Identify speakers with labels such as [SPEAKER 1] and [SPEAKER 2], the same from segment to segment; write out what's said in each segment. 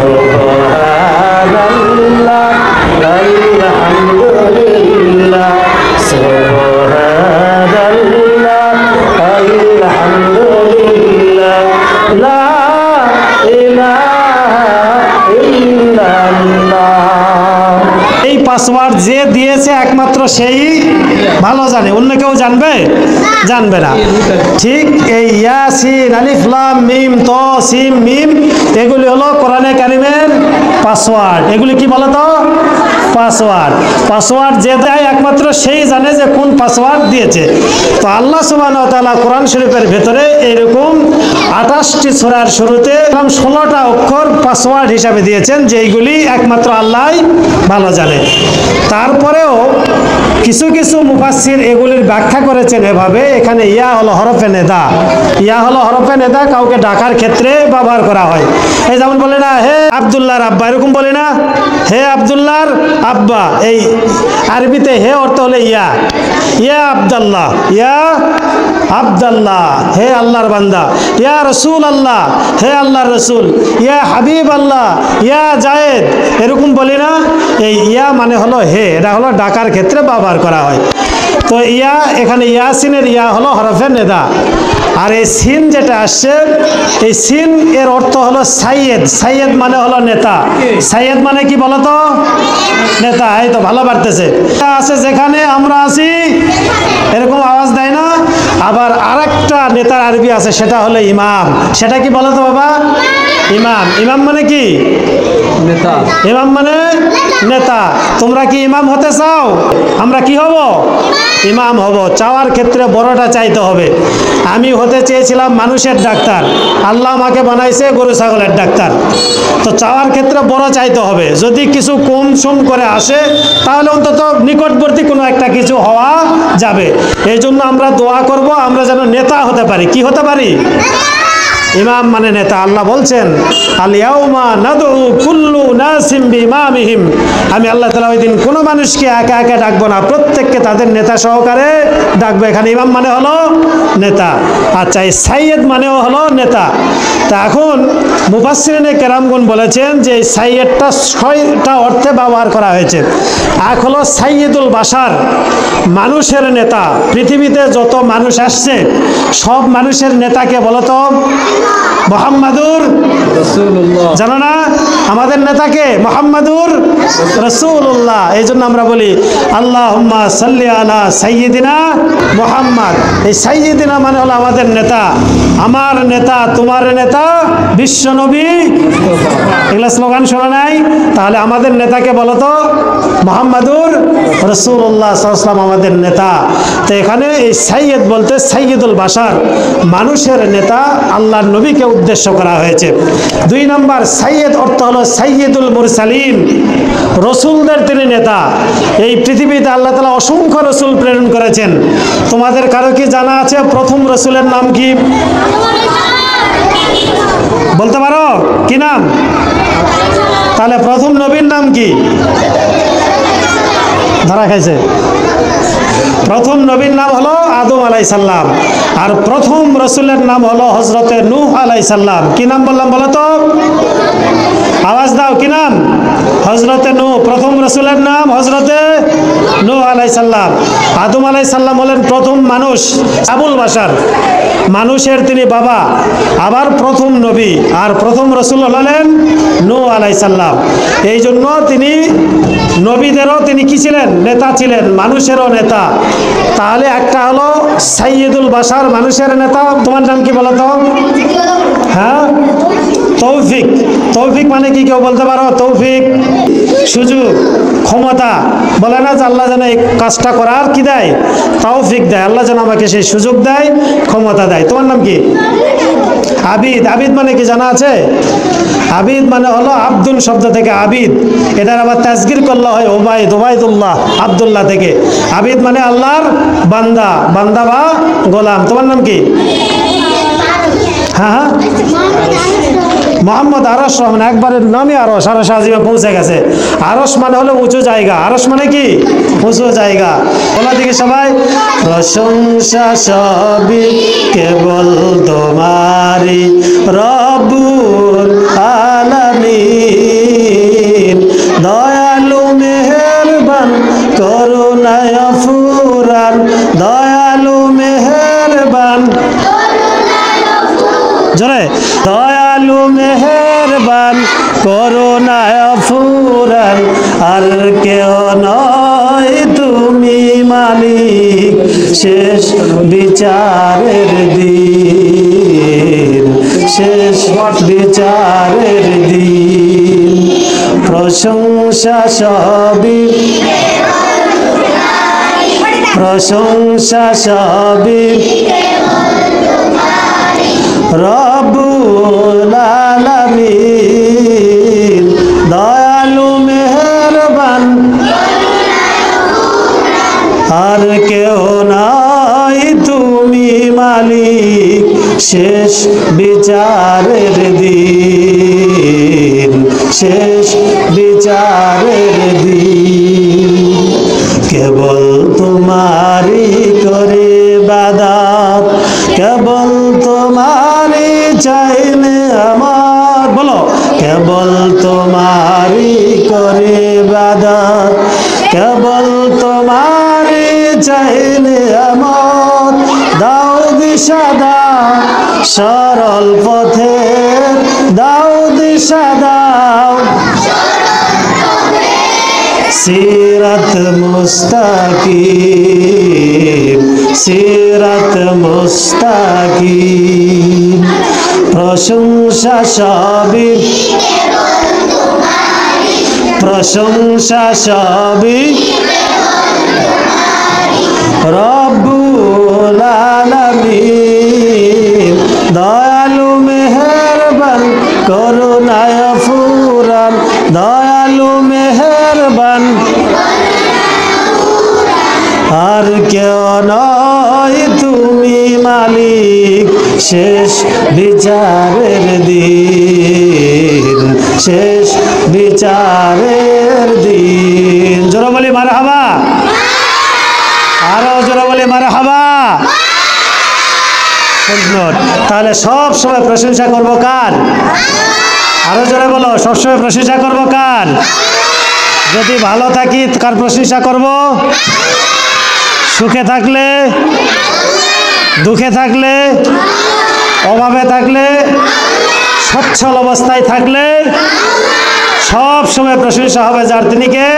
[SPEAKER 1] সুবহানাল্লাহ আলহামদুলিল্লাহ সুবহানাল্লাহ আলহামদুলিল্লাহ লা ইলাহা ইল্লাল্লাহ। এই পাসওয়ার্ড যে দিয়েছে একমাত্র সেই ভালো জানে, অন্য কেউ জানবে? জানবে না। ঠিক এই ইয়াসিন আলিফ লাম মিম ত সিম মিম এগুলি হলো কোরআনে কারিমের পাসওয়ার্ড। এগুলি কি বলো তো? পাসওয়ার্ড। পাসওয়ার্ড যে দেয় একমাত্র সেই জানে যে কোন পাসওয়ার্ড দিয়েছে। তো আল্লাহ সুবহানাহু ওয়া তাআলা কোরআন শরীফের ভেতরে এরকম 28টি সূরার শুরুতে 16টা অক্ষর পাসওয়ার্ড হিসাবে দিয়েছেন, যে এইগুলি একমাত্র আল্লাহই ভালো জানে। তারপরেও কিছু কিছু মুফাসসির এগুলির ব্যাখ্যা করেছেন এভাবে, এখানে ইয়া হলো হরফে নেদা। ইয়া হলো হরফে নেদা, কাউকে ডাকার ক্ষেত্রে ব্যবহার করা হয়। এই যেমন বলে না হে আব্দুল্লাহর আব্বা, এরকম বলে না হে আব্দুল্লাহর আব্বা। এই আরবিতে হে অর্থ হলো ইয়া, ইয়া আব্দুল্লাহ, ইয়া আব্দুল্লাহ হে আল্লাহর বান্দা, ইয়া রসুল আল্লাহ হে আল্লাহর রসুল, ইয়া হাবিব আল্লাহ, ইয়া জায়েদ, এরকম বলি না। এই ইয়া মানে হলো হে, এটা হলো ডাকার ক্ষেত্রে ব্যবহার করা হয়। তো ইয়া এখানে ইয়াসিনের ইয়া হলো হরফে নেদা। আর এই সিন যেটা আসছে, এই সিন এর অর্থ হলো সাইয়েদ। সাইয়েদ মানে হলো নেতা। সাইয়েদ মানে কি বলো তো? নেতা। এই তো ভালো বাড়তেছে আছে যেখানে আমরা আছি, এরকম আওয়াজ দেয় না? আবার আরেকটা নেতার আরবি আছে, সেটা হলো ইমাম। সেটা কি বলো তো বাবা? ইমাম। ইমাম মানে কি? নেতা। ইমাম মানে নেতা। তোমরা কি ইমাম হতে চাও? আমরা কি হব? ইমাম হব। চাওয়ার ক্ষেত্রে বড়টা চাইতে হবে। আমি হতে চেয়েছিলাম মানুষের ডাক্তার, আল্লাহ আমাকে বানাইছে গরু ছাগলের ডাক্তার। তো চাওয়ার ক্ষেত্রে বড় চাইতে হবে। যদি কিছু কম সম করে আসে তাহলে অন্তত নিকটবর্তী কোনো একটা কিছু হওয়া যাবে। এই জন্য আমরা দোয়া করব আমরা যেন নেতা হতে পারি। কি হতে পারি? ইমাম মানে নেতা। আল্লাহ বলছেন আল ইয়াউমা নাদউ কুল্লু নাসিম বিইমামিহিম, আমি আল্লাহ তাআলা ওই দিন কোনো মানুষকে একা একা ডাকবো না, প্রত্যেককে তাদের নেতা সহকারে ডাকবো। এখানে ইমাম মানে হলো নেতা। আচ্ছা, এই সাইয়েদ মানেও হলো নেতা। তা এখন মুফাসসিরিনে কেরামগণ বলেছেন যে এই সাইয়েদটা 6টা অর্থে ব্যবহার করা হয়েছে। এক হলো সাইয়্যিদুল বাশার, মানুষের নেতা। পৃথিবীতে যত মানুষ আসছে সব মানুষের নেতাকে বলো তো? মুহাম্মাদুর রাসূলুল্লাহ। জানো না আমাদের নেতাকে? মুহাম্মাদুর রাসূলুল্লাহ। এই জন্য আমরা বলি আল্লাহুম্মা সাল্লি আলা সাইয়্যিদিনা মুহাম্মদ। এই সাইয়্যিদিনা মানে হলো আমাদের নেতা, আমার নেতা, তোমার নেতা বিশ্বনবী। এগুলা স্লোগান শোনা নাই? তাহলে আমাদের নেতাকে বলো তো? মুহাম্মাদুর রাসূলুল্লাহ সাল্লাল্লাহু আলাইহি ওয়াসাল্লাম আমাদের নেতা। তো এখানে এই সাইয়্যিদ বলতে সাইয়্যিদুল বাশার, মানুষের নেতা, আল্লাহর নবীকে উদ্দেশ্য করা হয়েছে। 2 নম্বর সাইয়্যিদ অর্থ হলো সাইয়্যিদুল মুরসালিন, রসুলদের তিনি নেতা। এই পৃথিবীতে আল্লাহ তাআলা অসংখ্য রসুল প্রেরণ করেছেন। তোমাদের কারো কি জানা আছে প্রথম রসুলের নাম কি? বলতে পারো কি নাম? তাহলে প্রথম নবীর নাম কি? ধরা খাইছে। প্রথম নবীর নাম হলো আদম আলাইহিস সালাম, আর প্রথম রসুলের নাম হলো হযরতে নূহ আলাইহিস সালাম। কি নাম বললাম বলো তো? আওয়াজ দাও, কি নাম? হযরতে নূহ। প্রথম রসুলের নাম হযরতে নূহ আলাইহিস সালাম। আদম আলাইহিস সালাম হলেন প্রথম মানুষ, আবুল বাশার, মানুষের তিনি বাবা। আবার প্রথম নবী আর প্রথম রসুল হলেন নূহ আলাইহিস সালাম। এই জন্য তিনি নবীদেরও তিনি কি ছিলেন? নেতা ছিলেন, মানুষেরও নেতা। তাহলে একটা হলো সাইয়্যিদুল বাশার, মানুষের নেতা। তোমার নাম কি বলো তো? হ্যাঁ, তৌফিক। তৌফিক মানে কি কেউ বলতে পারো? তৌফিক সুযোগ, ক্ষমতা। বলে না যে আল্লাহ যেন এই কাজটা করার কি দেয়? তৌফিক দেয়। আল্লাহ যেন আমাকে সেই সুযোগ দেয়, ক্ষমতা দেয়। তোমার নাম কি? আবিদ। আবিদ মানে কি জানা আছে? আবিদ মানে হলো আব্দুল শব্দ থেকে আবিদ, এটার আবার তাসগীর করলে হয় ওবায়দ, ওবায়দুল্লাহ, আব্দুল্লাহ থেকে। আবিদ মানে আল্লাহর বান্দা, বান্দা বা গোলাম। তোমার নাম কি? হ্যাঁ হ্যাঁ, মোহাম্মদ আরশ রহমান। একবারের নামই আরশ, আরশ আজিমে পৌঁছে গেছে। আরশ মানে হলো উঁচু জায়গা। আরশ মানে কি? উঁচু জায়গা। বলা দেখি সবাই, প্রশংসা সবই কেবল তোমারই রব্বুল আলামিন। দান, করুণায় ফুরান, আর কেউ নয় তুমি মালিক, শেষ বিচারের দিন, শেষ বিচারের দিন। প্রশংসা সবই, প্রশংসা সবই রব্বুল আলামিন, দয়ালু মেহেরবান, আর কেউ নাই তুমি মালিক, শেষ বিচারের দিন, শেষ বিচারের দিন। কেবল তোমারি করে ইবাদত, কেবল তোমারি চাইলে আমার, বলো কেবল তোমারি করে ইবাদত, কেবল তোমারি চাইলে আমার। দাও দিশা দাও সরল পথে, দাও দিশা দাও সিরাত মুস্তাকিম, সিরাত মুস্তাকিম। প্রশংসা সবই, প্রশংসা সবই রব্বুল আলামিন, দয়ালু মেহেরবান, করুণায় ফুরান, দয়ালু মেহেরবান, আর কেউ নয় তুমি মালিক, শেষ বিচারের দিন, শেষ বিচারের দিন। জোরে বলি মারহাবা, আরো জোরে বলি মারহাবা। সুন্দর। তাহলে সব সময় প্রশংসা করবো কার? আরো জোরে বলো, সবসময় প্রশংসা করবো কার? যদি ভালো থাকি কার প্রশংসা করব? সুখে থাকলে, দুঃখে থাকলে, অভাবে থাকলে, সচ্ছল অবস্থায় থাকলে সব সময় প্রশংসা হবে যার, তিনি কে?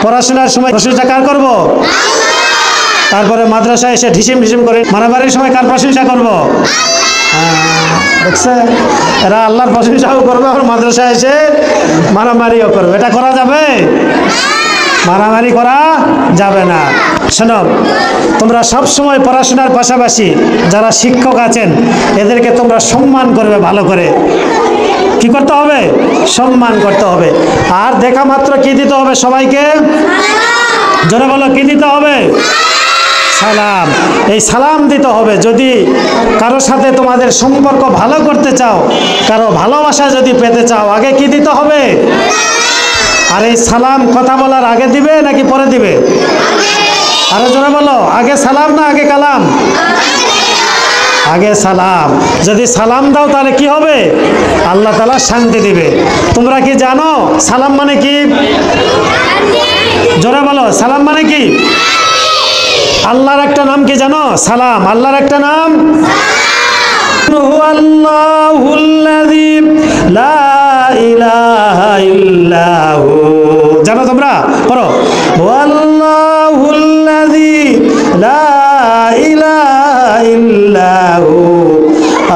[SPEAKER 1] পড়াশোনার সময় প্রশংসা কার করব? তারপরে মাদ্রাসায় এসে ঢিসিম ঢিসিম করে মারামারির সময় কার প্রশংসা করব? দেখছে, এরা আল্লাহর প্রশংসাও করবে, আর মাদ্রাসায় এসে মারামারিও করবে। এটা করা যাবে? মারামারি করা যাবে না। শোনো, তোমরা সব সময় পড়াশোনার পাশাপাশি যারা শিক্ষক আছেন এদেরকে তোমরা সম্মান করবে, ভালো করে কি করতে হবে? সম্মান করতে হবে। আর দেখা মাত্র কি দিতে হবে সবাইকে? জোরে বলো, কি দিতে হবে? সালাম। এই সালাম দিতে হবে। যদি কারো সাথে তোমাদের সম্পর্ক ভালো করতে চাও, কারো ভালোবাসা যদি পেতে চাও, আগে কি দিতে হবে? আর এই সালাম কথা বলার আগে দিবে নাকি পরে দিবে? আরো জোরে বলো, আগে সালাম না আগে কালাম? আগে সালাম। যদি সালাম দাও তাহলে কি হবে? আল্লাহ তাআলা শান্তি দিবে। তোমরা কি জানো সালাম মানে কি? জোরে বলো, সালাম মানে কি? আল্লাহর একটা নাম কি জানো? সালাম। আল্লাহর একটা নাম হুয়াল্লাহুল্লাযী লা ইলাহা ইল্লাহু। জানো তোমরা? পড়ো, হুয়াল্লাহুল্লাযী লা ইলাহা ইল্লাহু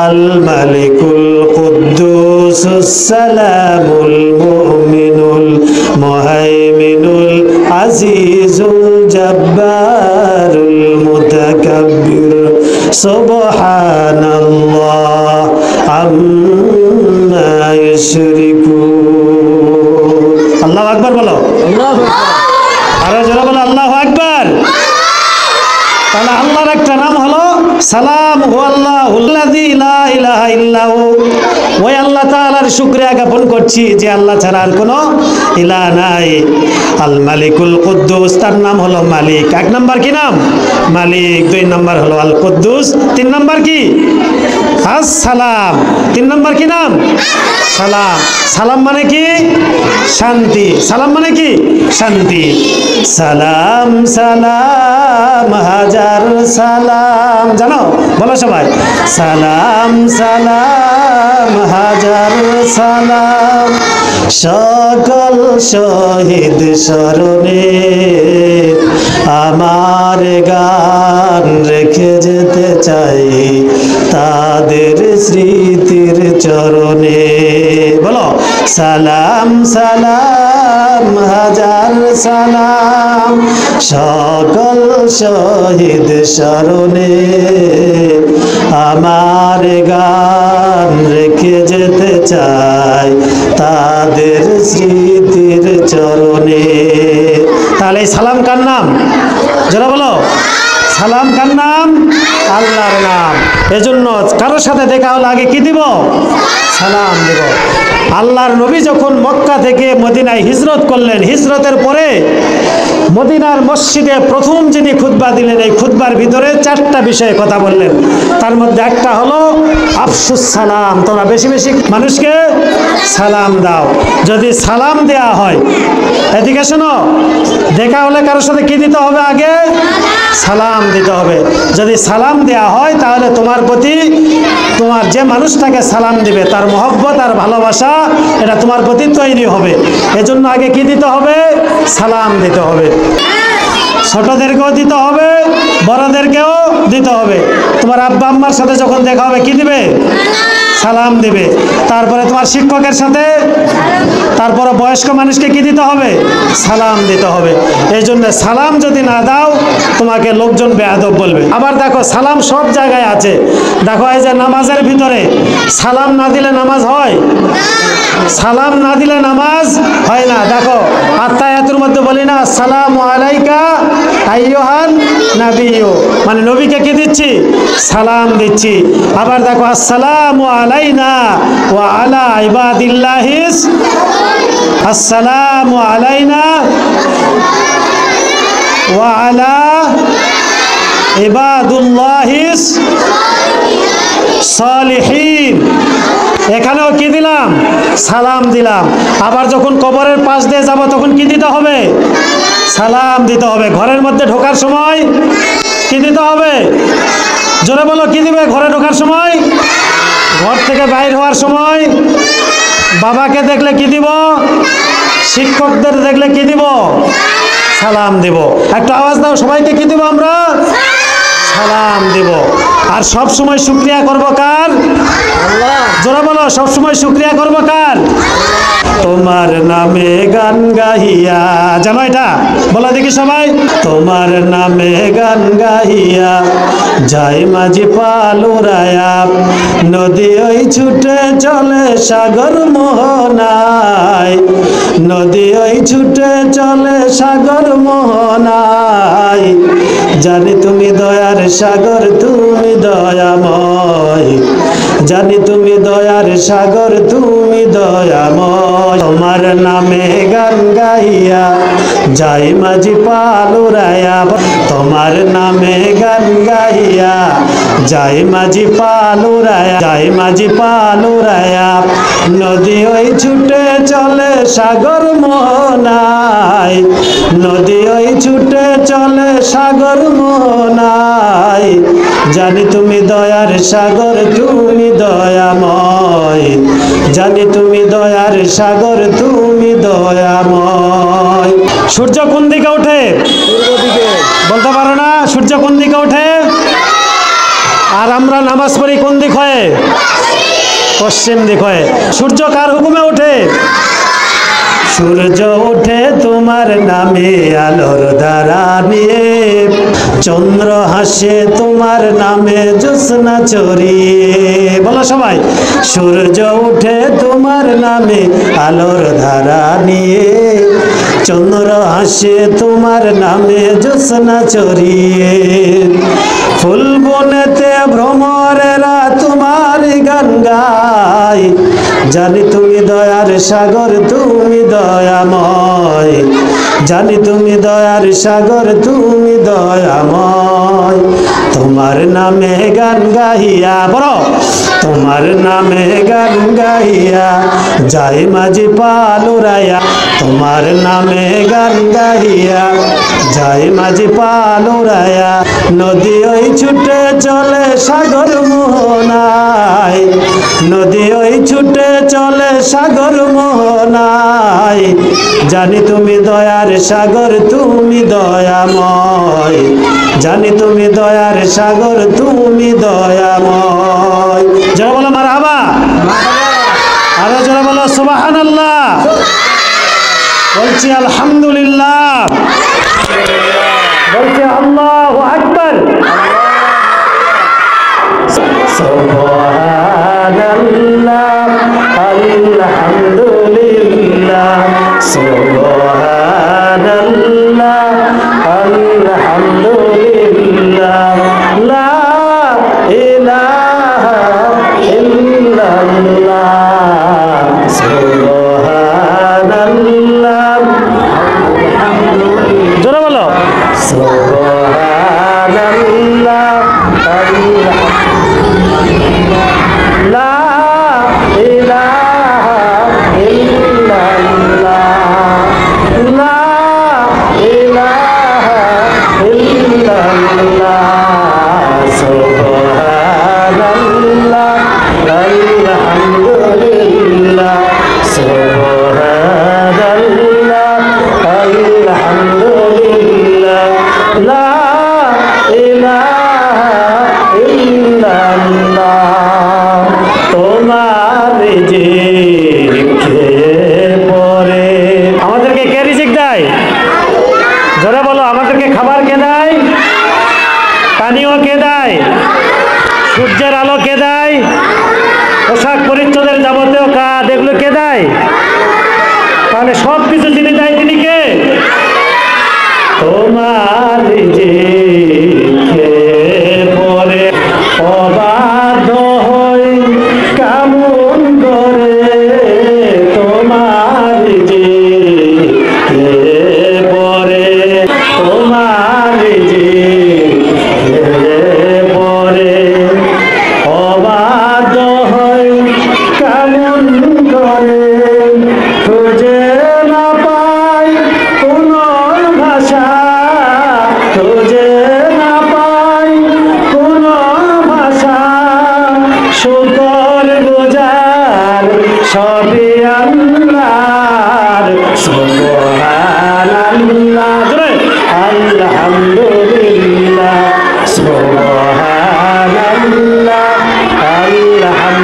[SPEAKER 1] আল মালিকুল কুদ্দুসুস সালামুল মুমিনুল মুহাইমিনুল আজিজুল জব্বারুল মুতাকাব্বির সুবহানাল্লাহ আম্মা ইউশরিকুন। আল্লাহু আকবার বলো। আল্লাহু আকবার। আরো জোরে বলো, আল্লাহু আকবার। তাহলে আল্লাহর একটা নাম হলো সালাম। হুয়াল্লাহুল্লাযী লা ইলাহা ইল্লাহু। ওই আল্লাহ তাআলার শুকরিয়া জ্ঞাপন করছি যে আল্লাহ ছাড়া আর কোনো ইলাহ নাই। আল মালিকুল কুদ্দুস, তার নাম হলো মালিক। এক নাম্বার কি নাম? মালিক। দুই নাম্বার হলো আল কুদ্দুস। তিন নাম্বার কি? আসসালাম। তিন নাম্বার কি নাম? সালাম। সালাম মানে কি? শান্তি। সালাম মানে কি? শান্তি। সালাম সালাম হাজার সালাম। জানো? বলো সবাই, সালাম সালাম হাজার সালাম সকল শহীদ স্মরণে আমার গান রেখে যেতে চাই তাদের স্মৃতির চরণে। বলো সালাম সালাম হাজার সালাম সকল শহীদ স্মরণে আমার গান রেখে যেতে চাই তাদের স্মৃতির চরণে। তাহলে এই সালাম কার নাম? যারা বলো সালাম কার নাম? আল্লাহর নাম। এজন্য কারোর সাথে দেখা হলে আগে কি দিব? সালাম দিব। আল্লাহর নবী যখন মক্কা থেকে মদিনায় হিজরত করলেন, হিজরতের পরে মদিনার মসজিদে প্রথম যিনি খুতবা দিলেন, এই খুতবার ভিতরে 4টা বিষয়ে কথা বললেন। তার মধ্যে একটা হলো আফসুস সালাম, তোমরা বেশি বেশি মানুষকে সালাম দাও। যদি সালাম দেয়া হয়, এদিকে শোনো, দেখা হলে কারোর সাথে কি দিতে হবে? আগে সালাম দিতে হবে। যদি সালাম দেয়া হয় তাহলে তোমার প্রতি, তোমার যে মানুষটাকে সালাম দিবে তার মহব্বত আর ভালোবাসা এটা তোমার প্রতি তৈরি হবে। এজন্য আগে কি দিতে হবে? সালাম দিতে হবে। ছোটদেরকেও দিতে হবে, বড়দেরকেও দিতে হবে। তোমার আব্বা আম্মার সাথে যখন দেখা হবে কি দিবে? সালাম দিবে। তারপরে তোমার শিক্ষকের সাথে, তারপরে বয়স্ক মানুষকে কি দিতে হবে? সালাম দিতে হবে। এই জন্য সালাম যদি না দাও তোমাকে লোকজন বেয়াদব বলবে। আবার দেখো সালাম সব জায়গায় আছে। দেখো এই যে নামাজের ভিতরে সালাম না দিলে নামাজ হয়? সালাম না দিলে নামাজ হয় না। দেখো আত্তায়াতুর মধ্যে বলি না আসসালামু আলাইকা আইয়ুহান নাবিয়্যু, মানে নবীকে কি দিচ্ছি? সালাম দিচ্ছি। আবার দেখো আসসালামু আলাইনা ওয়া আলা ইবাদিল্লাহিস, আসসালামু আলাইনা ওয়া আলা ইবাদুল্লাহিস সালিহিন। এখানেও কি দিলাম? সালাম দিলাম। আবার যখন কবরের পাশ দিয়ে যাব তখন কি দিতে হবে? সালাম দিতে হবে। ঘরের মধ্যে ঢোকার সময় কি দিতে হবে? জোরে বলো, কি দিবে ঘরে ঢোকার সময়? ঘর থেকে বাইর হওয়ার সময় বাবাকে দেখলে কি দিব? শিক্ষকদের দেখলে কি দিব? সালাম দিব। একটা আওয়াজ দাও, সবাইকে কি দিব আমরা? সালাম দিব। আর সব সময় শুকরিয়া করব কার? আল্লাহ। জোরে বলো, সব সময় শুকরিয়া করব কার? তোমার নামে গান গাহিয়া, জানো এটা? বলো দেখি সবাই। তোমার নামে গান গাহিয়া যাই মাঝি পালুরায়া, নদী ওই ছুটে চলে সাগর মোহনায়, নদী ওই ছুটে চলে সাগর মোহনায়, জানি তুমি দয়ার সাগর, তুমি দয়াময়, জানি তুমি দয়ার সাগর, তুমি দয়াময়। তোমার নামে গান গাইয়া যাই মাঝি পালুরায়া, তোমার নামে গান গাইয়া যাই মাঝি পালুরায়া, যাই মাঝি পালুরায়া, নদী ওই ছুটে চলে সাগর মোহনায়, নদী ওই ছুটে চলে সাগর মোহনায়, জানি তুমি দয়ার সাগর, তুমি দয়াময়, জানি তুমি দয়ার সাগর, তুমি দয়াময়। সূর্য কোন দিকে ওঠে? পূর্ব দিকে। বলতে পারো না? সূর্য কোন দিকে ওঠে? আর আমরা নামাজ পড়ি কোন দিক হয়ে? পশ্চিম দিক হয়ে। সূর্য কার হুকুমে ওঠে? সূর্য ওঠে তোমার নামে আলোর ধারা নিয়ে, চন্দ্র হাসে তোমার নামে জ্যোৎস্না চড়িয়ে। বলো সবাই। সূর্য ওঠে তোমার নামে আলোর ধারা নিয়ে, চন্দ্র হাসে তোমার নামে জ্যোৎস্না চড়িয়ে, ফুল বনেতে ভ্রমরেরা তোমার গান গায়, জানি তুমি দয়ার সাগর, তুমি দয়াময়, জানি তুমি দয়ার সাগর, তুমি দয়াময়। তোমার নামে গান গাহিয়া, বলো তোমার নামে গান গাহিয়া যাই মাঝি পালুরায়া, তোমার নামে গান গাহিয়া যাই মাঝি পালুরায়া, নদী ওই ছুটে চলে সাগর মোহনায়, নদী ওই ছুটে চলে সাগর মোহনায়, জানি তুমি দয়ার সাগর, তুমি দয়াময়, জানি তুমি দয়ার সাগর, তুমি দয়াময়। যারা বলো মারহাবা, আরো যারা বলো সুবহানাল্লাহ, বলছি আলহামদুলিল্লাহ, বলছি আল্লাহু আকবার। সুবহানাল্লাহ আলহামদুলিল্লাহ, সুবহানাল্লাহ আলহামদুলিল্লাহ, লা ইলাহা ইল্লাল্লাহ, সুবহানাল্লাহ আলহামদুলিল্লাহ। জোরে বলো সুবহানাল্লাহ লা ইলাহা ইল্লাল্লাহ, লা ইলাহা ইল্লাল্লাহ, সুবহানাল্লাহ আলহামদুলিল্লাহ, সুবহানাল্লাহ আলহামদুলিল্লাহ, লা ইলাহা ইল্লাল্লাহ। তোমার রিজিক খেয়ে পরে, আমাদেরকে কে রিজিক দেয়? জোরে বলো, আমাদেরকে খাবার কে দেয়? পানীয় কে দেয়? সূর্যের আলো কে দেয়? পোশাক পরিচ্ছদের যাবতীয় কাজ এগুলো কে দেয়? তাহলে সব কিছু যিনি দেয় তিনি কে? তোমার রিজিক খেয়ে পরে অবাধ্য হই কেমন করে, তোমার রিজিক খেয়ে পরে, তোমার রিজিক খেয়ে পরে অবাধ্য হই কেমন করে, খুঁজে না পাই কোনো ভাষা, খুঁজে না পাই কোনো ভাষা, শুকর গুজার সবই আল্লাহর, সুবহানাল্লাহ আলহামদুলিল্লাহ, সুবহানাল্লাহ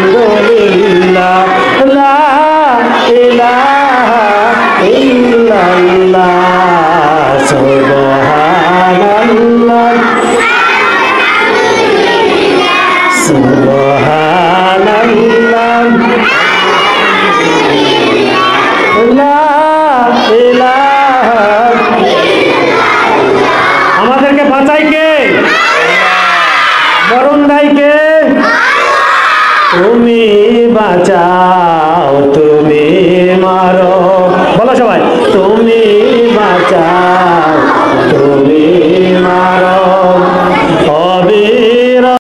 [SPEAKER 1] আলহামদুলিল্লাহ, লা ইলাহা ইল্লাল্লাহ, সুবহানাল্লাহ সুবহানাল্লাহ, লা ইলাহা। আমাদেরকে বাঁচাই কে? মরণ দেয় কে? তুমি বাঁচাও, তুমি মারো, বলো সবাই, তুমি